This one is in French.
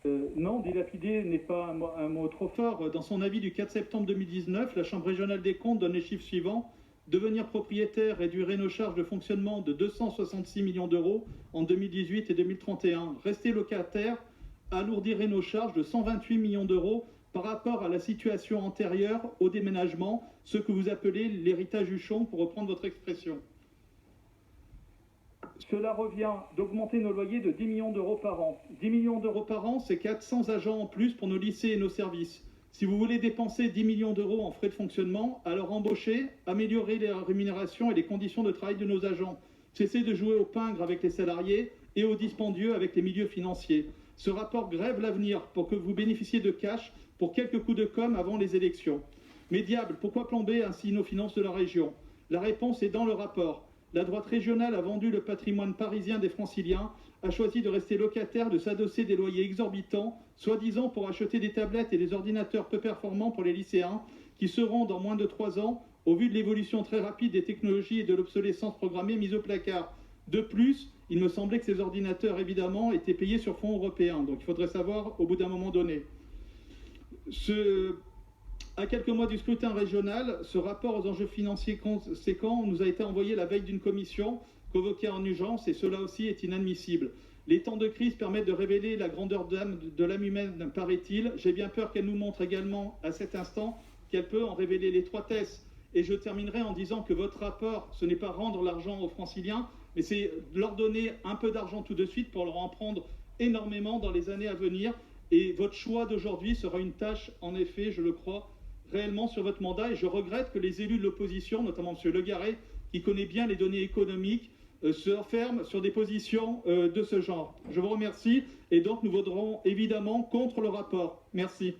Non, dilapider n'est pas un mot trop fort. Dans son avis du 4 septembre 2019, la Chambre régionale des comptes donne les chiffres suivants. Devenir propriétaire réduirait nos charges de fonctionnement de 266 millions d'euros en 2018 et 2031. Rester locataire alourdirait nos charges de 128 millions d'euros par rapport à la situation antérieure au déménagement, ce que vous appelez l'héritage Huchon, pour reprendre votre expression. Cela revient d'augmenter nos loyers de 10 millions d'euros par an. 10 millions d'euros par an, c'est 400 agents en plus pour nos lycées et nos services. Si vous voulez dépenser 10 millions d'euros en frais de fonctionnement, alors embauchez, améliorez les rémunérations et les conditions de travail de nos agents. Cessez de jouer au pingre avec les salariés et au dispendieux avec les milieux financiers. Ce rapport grève l'avenir pour que vous bénéficiez de cash pour quelques coups de com' avant les élections. Mais diable, pourquoi plomber ainsi nos finances de la région? La réponse est dans le rapport. La droite régionale a vendu le patrimoine parisien des franciliens, a choisi de rester locataire, de s'adosser des loyers exorbitants, soi-disant pour acheter des tablettes et des ordinateurs peu performants pour les lycéens, qui seront dans moins de 3 ans, au vu de l'évolution très rapide des technologies et de l'obsolescence programmée, mis au placard. De plus, il me semblait que ces ordinateurs, évidemment, étaient payés sur fonds européens. Donc il faudrait savoir au bout d'un moment donné. À quelques mois du scrutin régional, ce rapport aux enjeux financiers conséquents nous a été envoyé la veille d'une commission convoquée en urgence, et cela aussi est inadmissible. Les temps de crise permettent de révéler la grandeur de l'âme humaine, paraît-il. J'ai bien peur qu'elle nous montre également à cet instant qu'elle peut en révéler l'étroitesse. Et je terminerai en disant que votre rapport, ce n'est pas rendre l'argent aux franciliens, mais c'est leur donner un peu d'argent tout de suite pour leur en prendre énormément dans les années à venir. Et votre choix d'aujourd'hui sera une tâche, en effet, je le crois, réellement sur votre mandat. Et je regrette que les élus de l'opposition, notamment M. Le Garret, qui connaît bien les données économiques, se referment sur des positions de ce genre. Je vous remercie, et donc nous voterons évidemment contre le rapport. Merci.